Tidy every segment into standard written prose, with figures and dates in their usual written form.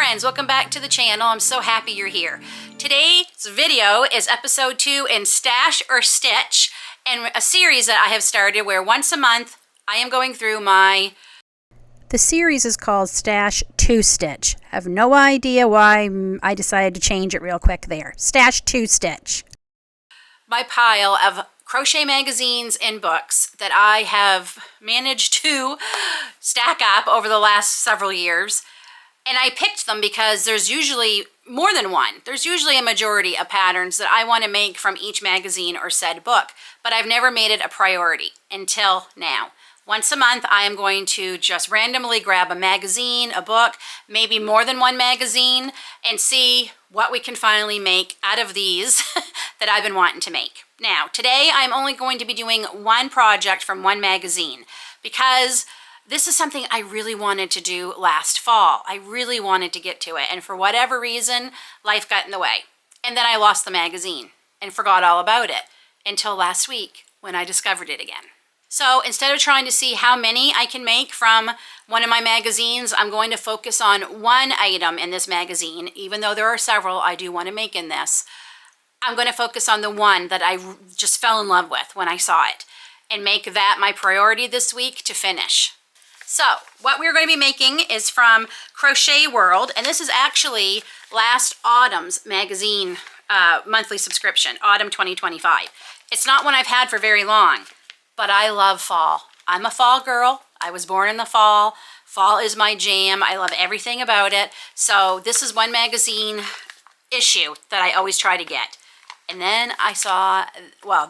friends, welcome back to the channel. I'm so happy you're here. Today's video is episode 2 in Stash or Stitch, and a series that I have started where once a month I am going through my... The series is called Stash to Stitch. I have no idea why I decided to change it real quick there. Stash to Stitch. My pile of crochet magazines and books that I have managed to stack up over the last several years. And I picked them because there's usually more than one. There's usually a majority of patterns that I want to make from each magazine or said book, but I've never made it a priority until now. Once a month, I am going to just randomly grab a magazine, a book, maybe more than one magazine, and see what we can finally make out of these that I've been wanting to make. Now, today I'm only going to be doing one project from one magazine because this is something I really wanted to do last fall. I really wanted to get to it, and for whatever reason, life got in the way. And then I lost the magazine and forgot all about it until last week when I discovered it again. So instead of trying to see how many I can make from one of my magazines, I'm going to focus on one item in this magazine. Even though there are several I do want to make in this, I'm going to focus on the one that I just fell in love with when I saw it and make that my priority this week to finish. So what we're going to be making is from Crochet World, and this is actually last autumn's magazine monthly subscription, Autumn 2025. It's not one I've had for very long, but I love fall. I'm a fall girl. I was born in the fall. Fall is my jam. I love everything about it. So this is one magazine issue that I always try to get. And then I saw, well,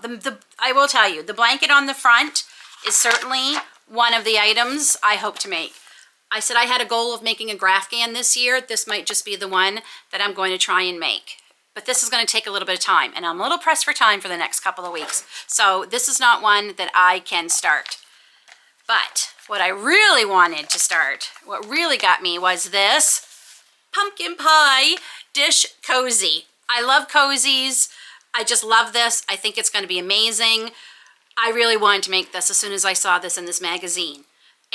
I will tell you, the blanket on the front is certainly one of the items I hope to make. I said I had a goal of making a Grafghan this year. This might just be the one that I'm going to try and make. But this is going to take a little bit of time, and I'm a little pressed for time for the next couple of weeks. So this is not one that I can start. But what I really wanted to start, what really got me, was this pumpkin pie dish cozy. I love cozies. I just love this. I think it's going to be amazing. I really wanted to make this as soon as I saw this in this magazine.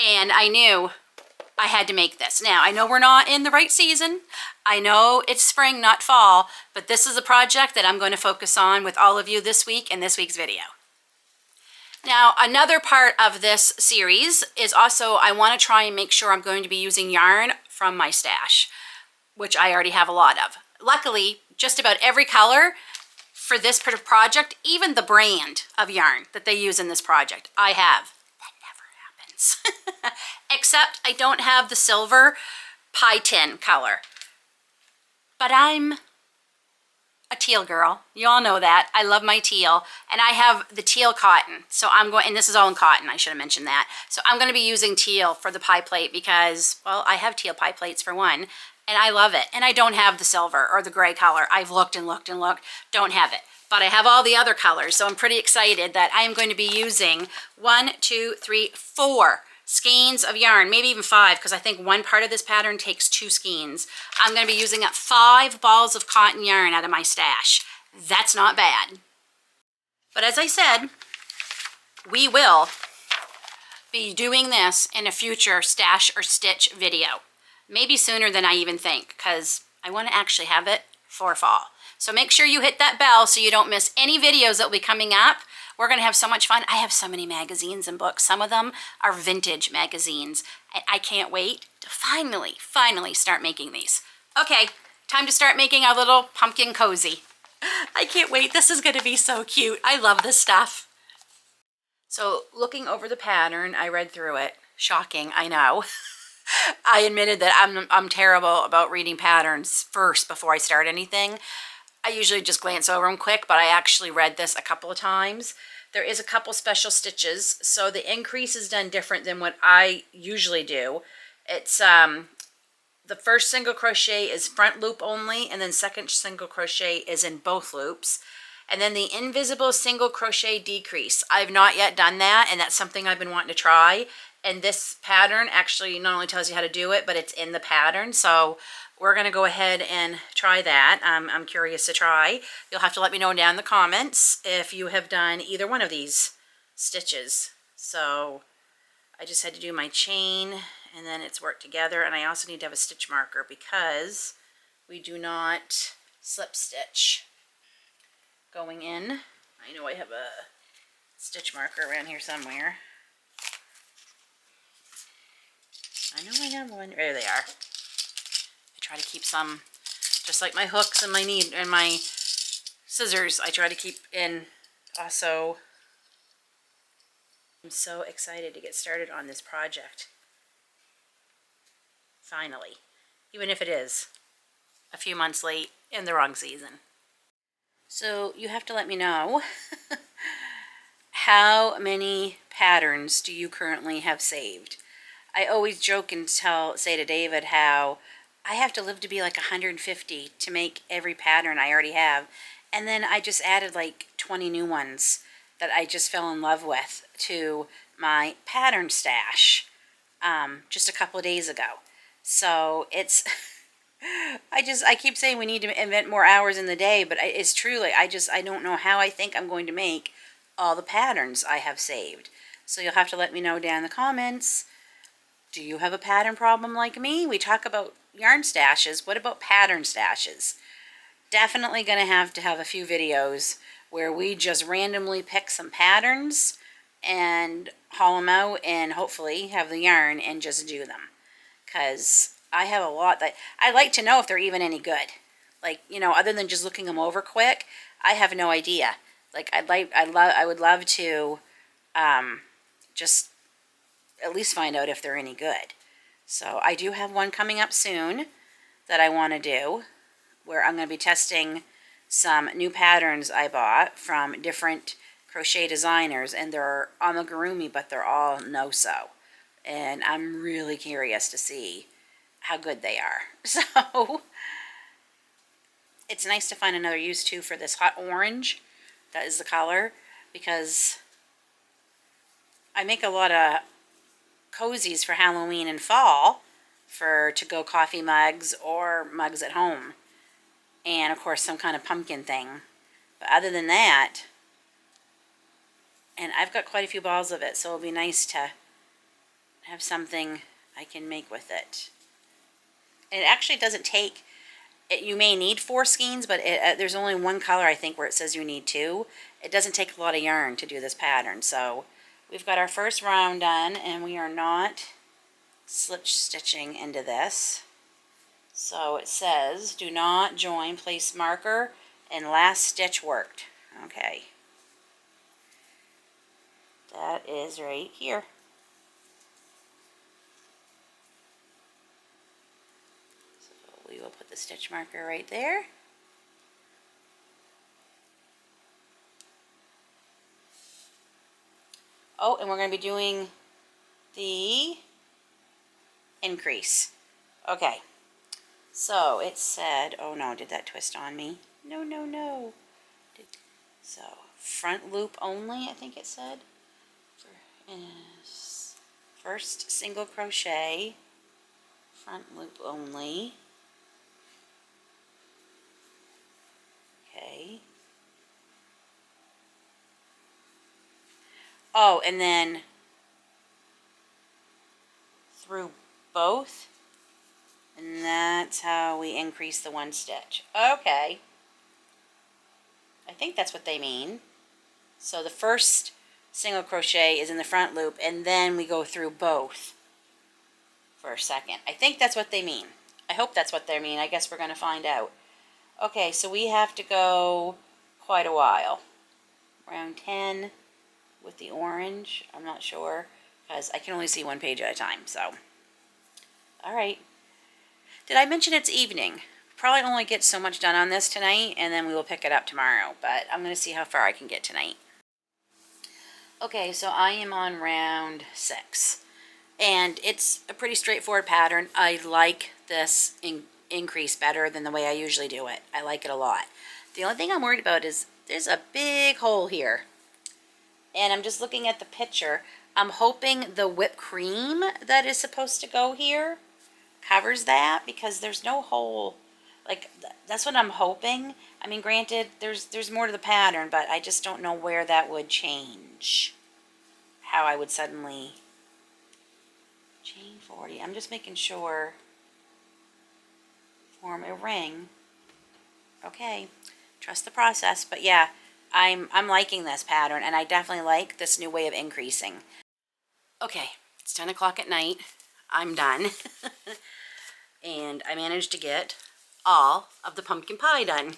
And I knew I had to make this. Now, I know we're not in the right season. I know it's spring, not fall, but this is a project that I'm going to focus on with all of you this week in this week's video. Now, another part of this series is also I want to try and make sure I'm going to be using yarn from my stash, which I already have a lot of. Luckily, just about every color for this project, even the brand of yarn that they use in this project, I have. That never happens. Except I don't have the silver pie tin color. But I'm a teal girl. You all know that. I love my teal. And I have the teal cotton. So I'm going, and this is all in cotton, I should have mentioned that. So I'm going to be using teal for the pie plate because, well, I have teal pie plates for one. And I love it. And I don't have the silver or the gray color. I've looked and looked and looked. Don't have it. But I have all the other colors. So I'm pretty excited that I am going to be using 4 skeins of yarn, maybe even 5, because I think one part of this pattern takes 2 skeins. I'm going to be using up 5 balls of cotton yarn out of my stash. That's not bad. But as I said, we will be doing this in a future Stash or Stitch video. Maybe sooner than I even think, because I want to actually have it for fall. So make sure you hit that bell so you don't miss any videos that will be coming up. We're going to have so much fun. I have so many magazines and books. Some of them are vintage magazines. And I can't wait to finally start making these. Okay, time to start making our little pumpkin cozy. I can't wait. This is going to be so cute. I love this stuff. So looking over the pattern, I read through it. Shocking, I know. I admitted that I'm terrible about reading patterns first before I start anything. I usually just glance over them quick, but I actually read this a couple of times. There is a couple special stitches, so the increase is done different than what I usually do. It's the first single crochet is front loop only, and then second single crochet is in both loops. And then the invisible single crochet decrease. I've not yet done that, and that's something I've been wanting to try. And this pattern actually not only tells you how to do it, but it's in the pattern. So we're going to go ahead and try that. I'm curious to try. You'll have to let me know down in the comments if you have done either one of these stitches. So I just had to do my chain and then it's worked together. And I also need to have a stitch marker because we do not slip stitch going in. I know I have a stitch marker around here somewhere. I know I have one. There they are. I try to keep some, just like my hooks and my scissors, I try to keep in also. I'm so excited to get started on this project. Finally. Even if it is a few months late in the wrong season. So you have to let me know how many patterns do you currently have saved? I always joke and say to David how I have to live to be like 150 to make every pattern I already have. And then I just added like 20 new ones that I just fell in love with to my pattern stash just a couple of days ago. So it's, I keep saying we need to invent more hours in the day, but it's true. Like I don't know how I think I'm going to make all the patterns I have saved. So you'll have to let me know down in the comments. Do you have a pattern problem like me? We talk about yarn stashes. What about pattern stashes? Definitely going to have a few videos where we just randomly pick some patterns and haul them out and hopefully have the yarn and just do them. Because I have a lot that I'd like to know if they're even any good. Like, you know, other than just looking them over quick, I have no idea. Like, I would love to just at least find out if they're any good. So I do have one coming up soon that I want to do, where I'm going to be testing some new patterns I bought from different crochet designers, and they're amigurumi, but they're all no-sew. And I'm really curious to see how good they are. So it's nice to find another use too for this hot orange. That is the color, because I make a lot of cozies for Halloween and fall for to-go coffee mugs or mugs at home, and of course some kind of pumpkin thing. But other than that, and I've got quite a few balls of it, so it'll be nice to have something I can make with it. And it actually doesn't take it. You may need 4 skeins, but there's only one color I think where it says you need 2. It doesn't take a lot of yarn to do this pattern. So we've got our first round done, and we are not slip stitching into this. So it says, do not join, place marker, and last stitch worked. Okay. That is right here. So we will put the stitch marker right there. Oh, and we're going to be doing the increase. Okay. So it said, oh no, did that twist on me? No, no, no. So front loop only, I think it said. First single crochet, front loop only. Okay. Oh, and then through both, and that's how we increase the 1 stitch. Okay. I think that's what they mean. So the first single crochet is in the front loop, and then we go through both for a second. I think that's what they mean. I hope that's what they mean. I guess we're going to find out. Okay, so we have to go quite a while. Round 10 with the orange. I'm not sure, because I can only see 1 page at a time. So, all right. Did I mention it's evening? Probably only get so much done on this tonight, and then we will pick it up tomorrow. But I'm going to see how far I can get tonight. Okay, so I am on round 6. And it's a pretty straightforward pattern. I like this increase better than the way I usually do it. I like it a lot. The only thing I'm worried about is there's a big hole here. And I'm just looking at the picture. I'm hoping the whipped cream that is supposed to go here covers that, because there's no hole. Like, that's what I'm hoping. I mean, granted, there's more to the pattern, but I just don't know where that would change. How I would suddenly chain 40. I'm just making sure. Form a ring. Okay, trust the process. But yeah, I'm liking this pattern, and I definitely like this new way of increasing. Okay, it's 10 o'clock at night. I'm done. And I managed to get all of the pumpkin pie done.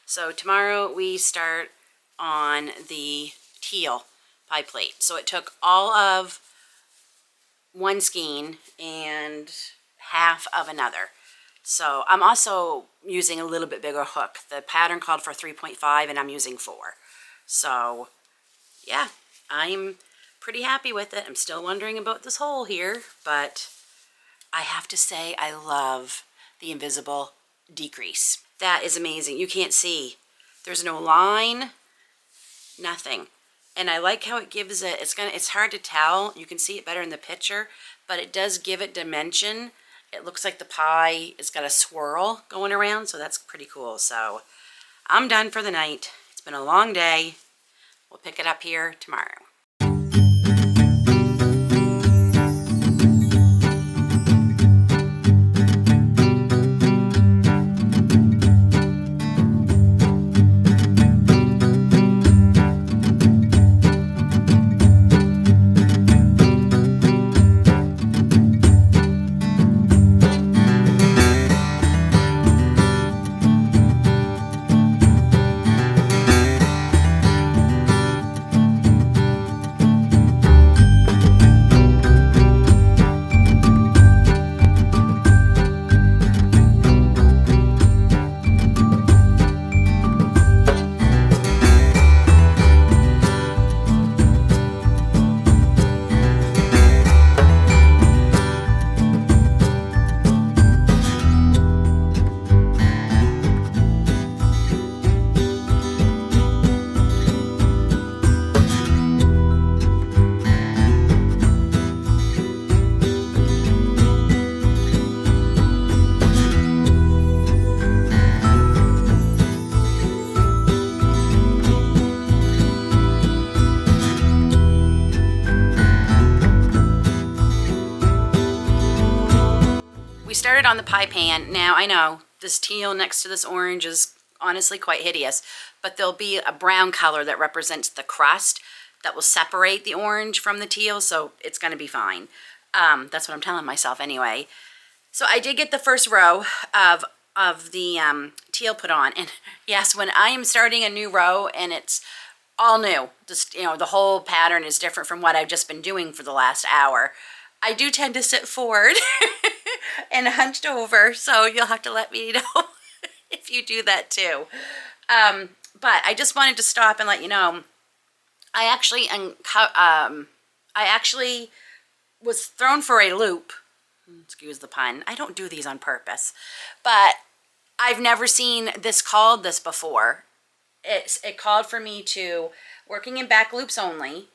So tomorrow we start on the teal pie plate. So it took all of one skein and half of another. So I'm also using a little bit bigger hook. The pattern called for 3.5 and I'm using 4. So yeah, I'm pretty happy with it. I'm still wondering about this hole here, but I have to say I love the invisible decrease. That is amazing. You can't see. There's no line, nothing. And I like how it gives it, it's hard to tell. You can see it better in the picture, but it does give it dimension. It looks like the pie has got a swirl going around, so that's pretty cool. So I'm done for the night. It's been a long day. We'll pick it up here tomorrow. Started on the pie pan. Now I know this teal next to this orange is honestly quite hideous, but there'll be a brown color that represents the crust that will separate the orange from the teal, so it's going to be fine. That's what I'm telling myself anyway. So I did get the first row of the teal put on, and yes, when I am starting a new row and it's all new, just the whole pattern is different from what I've just been doing for the last hour, I do tend to sit forward and hunched over, so you'll have to let me know if you do that too. But I just wanted to stop and let you know, I actually was thrown for a loop. Excuse the pun. I don't do these on purpose, but I've never seen this called this before. It called for me to, working in back loops only,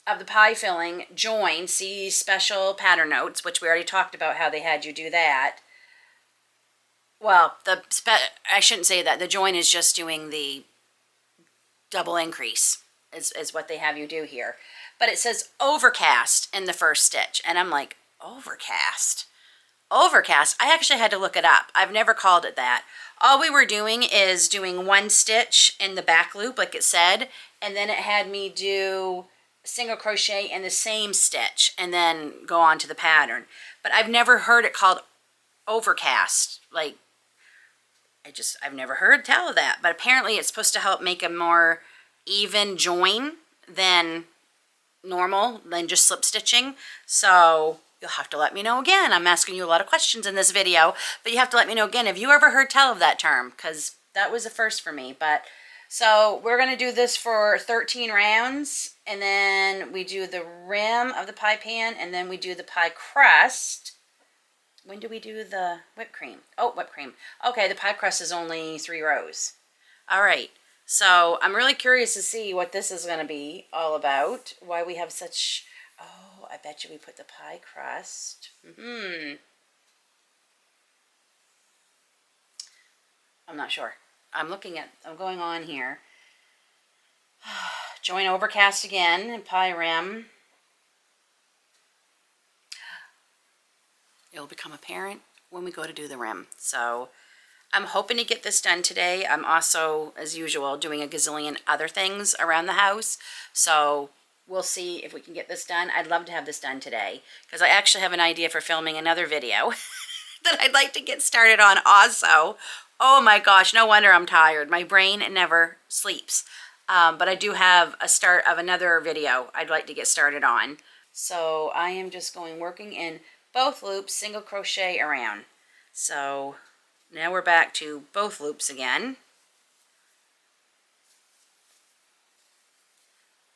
of the pie filling, join, see special pattern notes, which we already talked about how they had you do that. Well, I shouldn't say that. The join is just doing the double increase is what they have you do here. But it says overcast in the first stitch. And I'm like, overcast? Overcast? I actually had to look it up. I've never called it that. All we were doing is doing one stitch in the back loop, like it said, and then it had me do single crochet in the same stitch and then go on to the pattern. But I've never heard it called overcast. Like, I've never heard tell of that. But apparently it's supposed to help make a more even join than normal, than just slip stitching. So you'll have to let me know again. I'm asking you a lot of questions in this video, but you have to let me know again. Have you ever heard tell of that term? Because that was a first for me. But so we're going to do this for 13 rounds, and then we do the rim of the pie pan, and then we do the pie crust. When do we do the whipped cream? Oh, whipped cream. Okay, the pie crust is only 3 rows. All right, so I'm really curious to see what this is going to be all about, why we have such... Oh, I bet you we put the pie crust. I'm not sure. I'm going on here. Join overcast again and pie rim. it'll become apparent when we go to do the rim. So I'm hoping to get this done today. I'm also, as usual, doing a gazillion other things around the house. So we'll see if we can get this done. I'd love to have this done today because I actually have an idea for filming another video that I'd like to get started on also. Oh my gosh, no wonder I'm tired. My brain never sleeps. But I do have a start of another video I'd like to get started on. So I am just working in both loops, single crochet around. So now we're back to both loops again.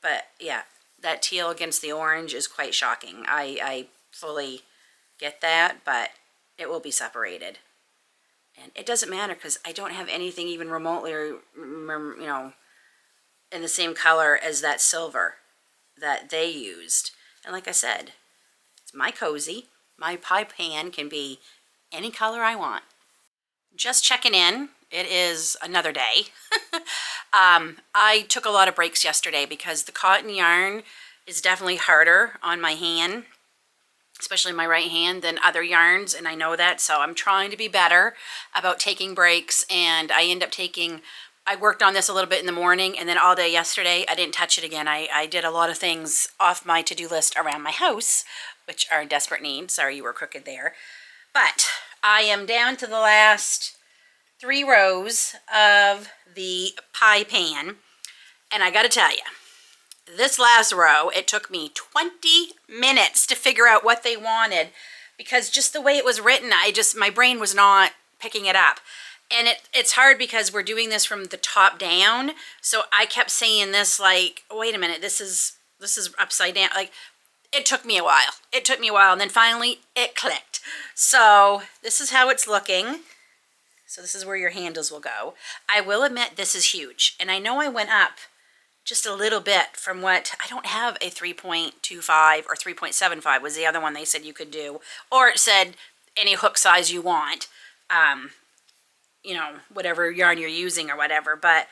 But yeah, that teal against the orange is quite shocking. I fully get that, but it will be separated. And it doesn't matter because I don't have anything even remotely, in the same color as that silver that they used. And like I said, it's my cozy. My pie pan can be any color I want. Just checking in. It is another day. I took a lot of breaks yesterday because the cotton yarn is definitely harder on my hand, especially my right hand, than other yarns, and I know that, so I'm trying to be better about taking breaks. And I worked on this a little bit in the morning, and then all day yesterday I didn't touch it again. I did a lot of things off my to-do list around my house, which are in desperate need. Sorry you were crooked there. But I am down to the last 3 rows of the pie pan, and I gotta tell you, this last row, it took me 20 minutes to figure out what they wanted because just the way it was written, my brain was not picking it up. And it's hard because we're doing this from the top down, so I kept saying this like, wait a minute, this is upside down. Like, it took me a while. And then finally it clicked. So this is how it's looking. So this is where your handles will go. I will admit this is huge, and I know I went up just a little bit from what, I don't have a 3.25 or 3.75 was the other one they said you could do, or it said any hook size you want, whatever yarn you're using or whatever. But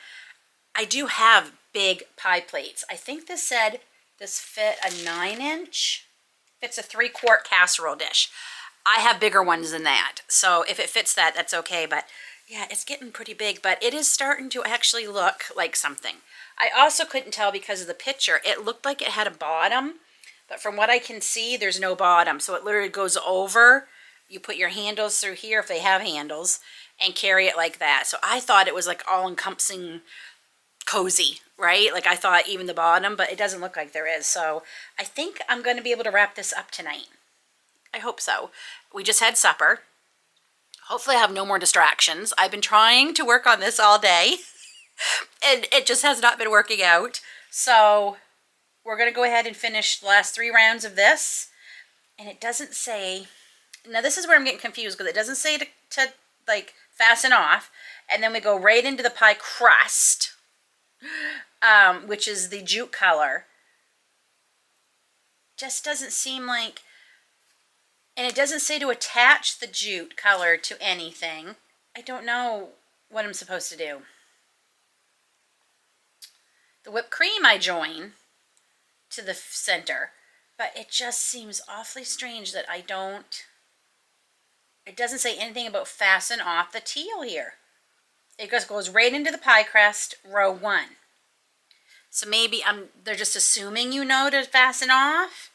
I do have big pie plates. I think this said this fit a 9-inch. Fits a 3-quart casserole dish. I have bigger ones than that, so if it fits that, that's okay. But yeah, it's getting pretty big, but it is starting to actually look like something. I also couldn't tell because of the picture. It looked like it had a bottom, but from what I can see, there's no bottom. So it literally goes over. You put your handles through here if they have handles and carry it like that. So I thought it was like all-encompassing cozy, right? Like I thought even the bottom, but it doesn't look like there is. So I think I'm going to be able to wrap this up tonight. I hope so. We just had supper. Hopefully I have no more distractions. I've been trying to work on this all day. And it just has not been working out. So we're going to go ahead and finish the last 3 rounds of this. And it doesn't say, now this is where I'm getting confused because it doesn't say to like fasten off. And then we go right into the pie crust, which is the jute color. Just doesn't seem like, and it doesn't say to attach the jute color to anything. I don't know what I'm supposed to do. The whipped cream I join to the center, but it just seems awfully strange that it doesn't say anything about fasten off the teal here. It just goes right into the pie crust, row 1. So maybe they're just assuming to fasten off,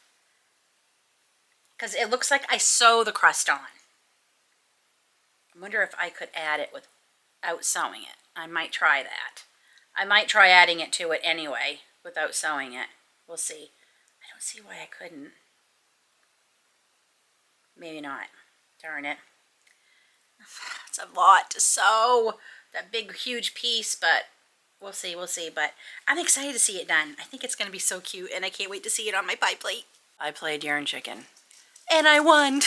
because it looks like I sew the crust on. I wonder if I could add it without sewing it. I might try that. I might try adding it to it anyway without sewing it. We'll see. I don't see why I couldn't. Maybe not. Darn it. It's a lot to sew. That big, huge piece, but we'll see, But I'm excited to see it done. I think it's going to be so cute, and I can't wait to see it on my pie plate. I played Yarn Chicken, and I won.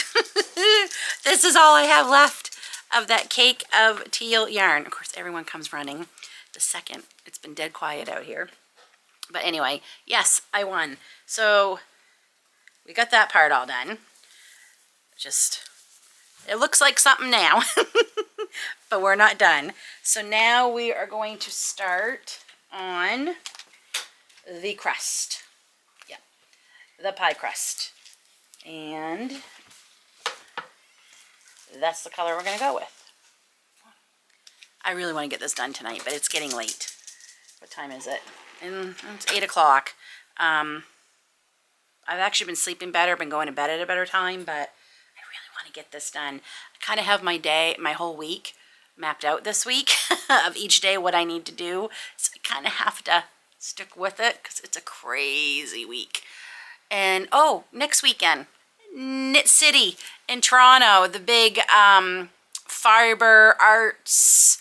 This is all I have left of that cake of teal yarn. Of course, everyone comes running the second. It's been dead quiet out here. But anyway, yes, I won. So we got that part all done. It looks like something now, but we're not done. So now we are going to start on the crust. Yeah, the pie crust. And that's the color we're gonna go with. I really want to get this done tonight, but it's getting late. What time is it? And it's 8 o'clock. I've actually been sleeping better, been going to bed at a better time, but I really want to get this done. I kind of have my day, my whole week mapped out this week of each day what I need to do. So I kind of have to stick with it because it's a crazy week. And oh, next weekend, Knit City in Toronto, the big fiber arts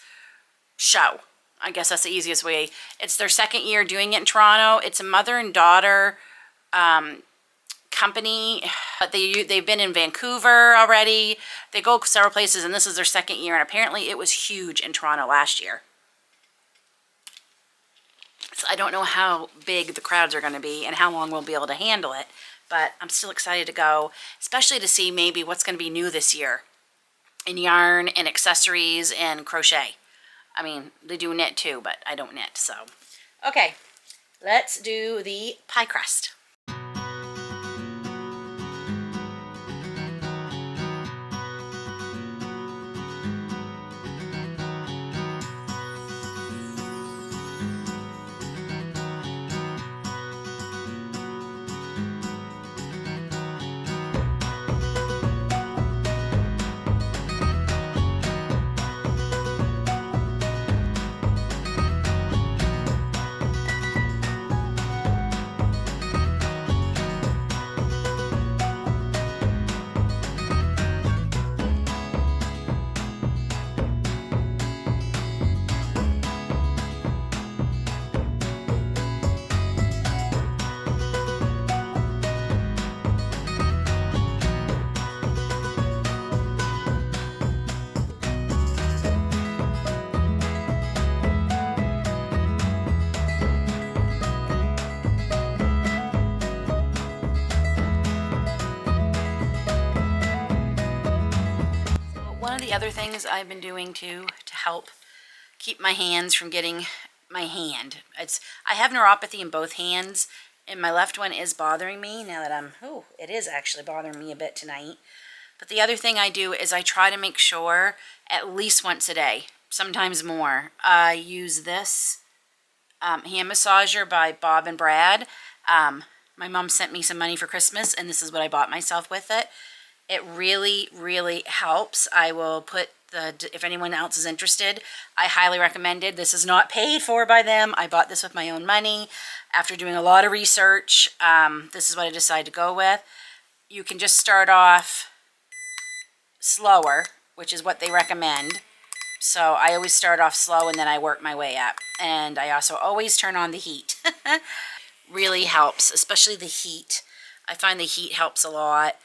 show. I guess that's the easiest way. It's their second year doing it in Toronto. It's a mother and daughter company, but they've been in Vancouver already. They go several places, and this is their second year, and apparently it was huge in Toronto last year. So I don't know how big the crowds are going to be and how long we'll be able to handle it, but I'm still excited to go, especially to see maybe what's going to be new this year in yarn and accessories and crochet. I mean, they do knit too, but I don't knit, so. Okay, let's do the pie crust. One of the other things I've been doing to help keep my hands from getting I have neuropathy in both hands, and my left one is bothering me now that it is actually bothering me a bit tonight. But the other thing I do is I try to make sure at least once a day, sometimes more, I use this hand massager by Bob and Brad. My mom sent me some money for Christmas, and this is what I bought myself with it. It really, really helps. I will put if anyone else is interested, I highly recommend it. This is not paid for by them. I bought this with my own money. After doing a lot of research, this is what I decided to go with. You can just start off slower, which is what they recommend. So I always start off slow and then I work my way up. And I also always turn on the heat. Really helps, especially the heat. I find the heat helps a lot.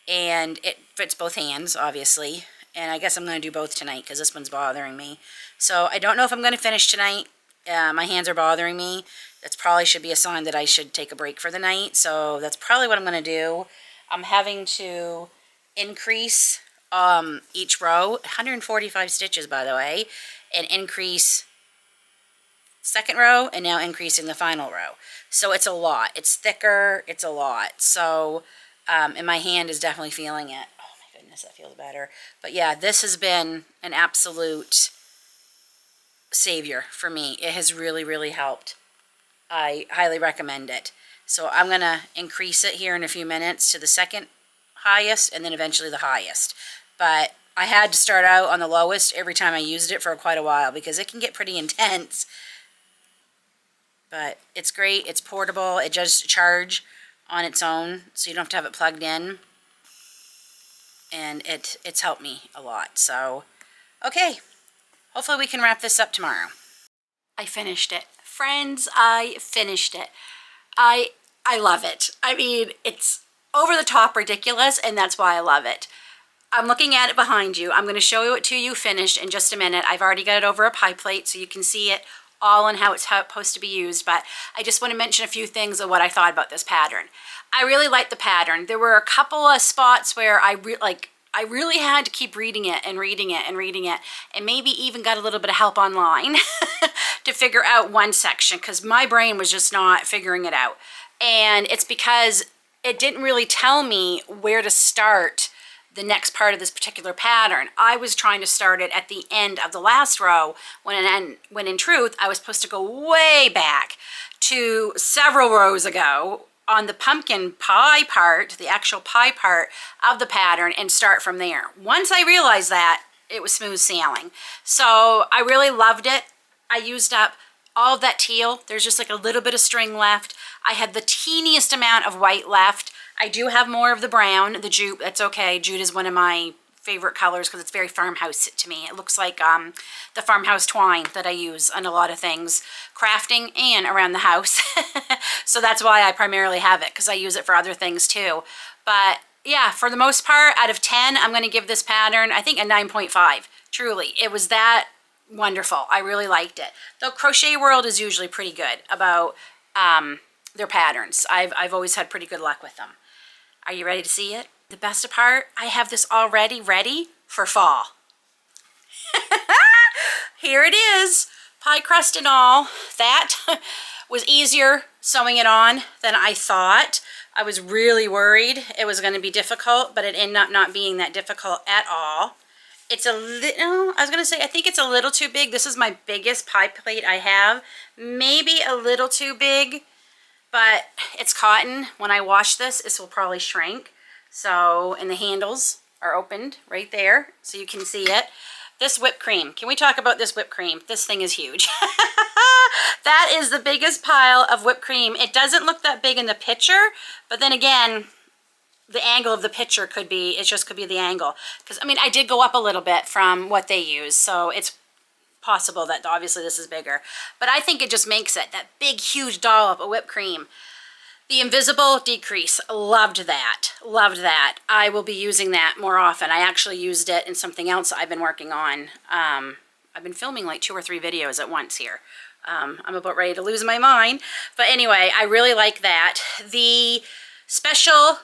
And it fits both hands, obviously. And I guess I'm going to do both tonight because this one's bothering me. So I don't know if I'm going to finish tonight. My hands are bothering me. That probably should be a sign that I should take a break for the night. So that's probably what I'm going to do. I'm having to increase each row, 145 stitches by the way, and increase second row and now increasing the final row. So it's a lot. It's thicker. It's a lot. So, and my hand is definitely feeling it. That feels better. But yeah, this has been an absolute savior for me. It has really, really helped. I highly recommend it. So I'm going to increase it here in a few minutes to the second highest and then eventually the highest. But I had to start out on the lowest every time I used it for quite a while because it can get pretty intense. But it's great. It's portable. It does charge on its own, so you don't have to have it plugged in. And it's helped me a lot. So, okay. Hopefully we can wrap this up tomorrow. I finished it. Friends, I finished it. I love it. I mean, it's over the top ridiculous, and that's why I love it. I'm looking at it behind you. I'm going to show it to you finished in just a minute. I've already got it over a pie plate, so you can see it all and how it's supposed to be used, but I just want to mention a few things of what I thought about this pattern. I really like the pattern. There were a couple of spots where I really had to keep reading it and reading it and reading it, and maybe even got a little bit of help online to figure out one section because my brain was just not figuring it out. And it's because it didn't really tell me where to start the next part of this particular pattern. I was trying to start it at the end of the last row when in truth I was supposed to go way back to several rows ago on the pumpkin pie part, the actual pie part of the pattern, and start from there. Once I realized that, it was smooth sailing. So I really loved it. I used up all of that teal. There's just like a little bit of string left. I had the teeniest amount of white left. I do have more of the brown, the jute. That's okay. Jute is one of my favorite colors because it's very farmhouse to me. It looks like the farmhouse twine that I use on a lot of things, crafting and around the house. So that's why I primarily have it, because I use it for other things too. But yeah, for the most part, out of 10, I'm going to give this pattern, I think, a 9.5. Truly, it was that wonderful. I really liked it. Though Crochet World is usually pretty good about their patterns. I've always had pretty good luck with them. Are you ready to see it? The best part, I have this already ready for fall. Here it is, pie crust and all. That was easier sewing it on than I thought. I was really worried it was going to be difficult, but it ended up not being that difficult at all. It's a little, I was going to say, I think it's a little too big. This is my biggest pie plate I have. Maybe a little too big, but it's cotton. When I wash this will probably shrink. So, and the handles are opened right there, so you can see it. This whipped cream. Can we talk about this whipped cream? This thing is huge. That is the biggest pile of whipped cream. It doesn't look that big in the picture, but then again, the angle of the picture could be, it just could be the angle. Because, I mean, I did go up a little bit from what they use, so it's possible that obviously this is bigger. But I think it just makes it, that big, huge dollop of whipped cream. The invisible decrease, loved that, loved that. I will be using that more often. I actually used it in something else I've been working on. I've been filming like 2 or 3 videos at once here. I'm about ready to lose my mind. But anyway, I really like that. The special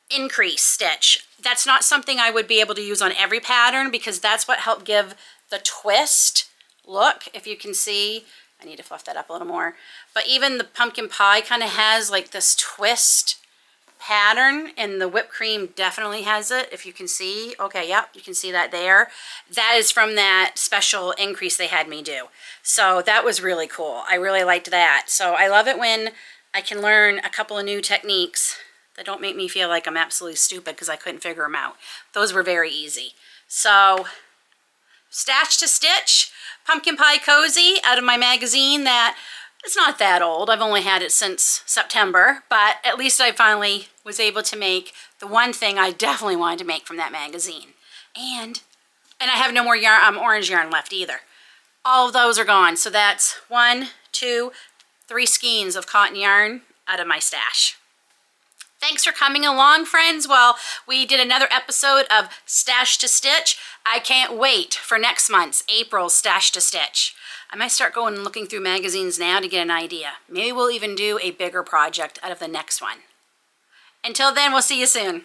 increase stitch, that's not something I would be able to use on every pattern because that's what helped give the twist look, if you can see. I need to fluff that up a little more. But even the pumpkin pie kind of has like this twist pattern, and the whipped cream definitely has it, if you can see. Okay, yep, you can see that there. That is from that special increase they had me do. So that was really cool. I really liked that. So I love it when I can learn a couple of new techniques that don't make me feel like I'm absolutely stupid because I couldn't figure them out. Those were very easy. So, Stash to Stitch Pumpkin Pie Cozy out of my magazine that it's not that old. I've only had it since September, but at least I finally was able to make the one thing I definitely wanted to make from that magazine. And I have no more yarn, orange yarn left either. All of those are gone. So that's 1, 2, 3 skeins of cotton yarn out of my stash. Thanks for coming along, friends. Well, we did another episode of Stash to Stitch. I can't wait for next month's April's Stash to Stitch. I might start going and looking through magazines now to get an idea. Maybe we'll even do a bigger project out of the next one. Until then, we'll see you soon.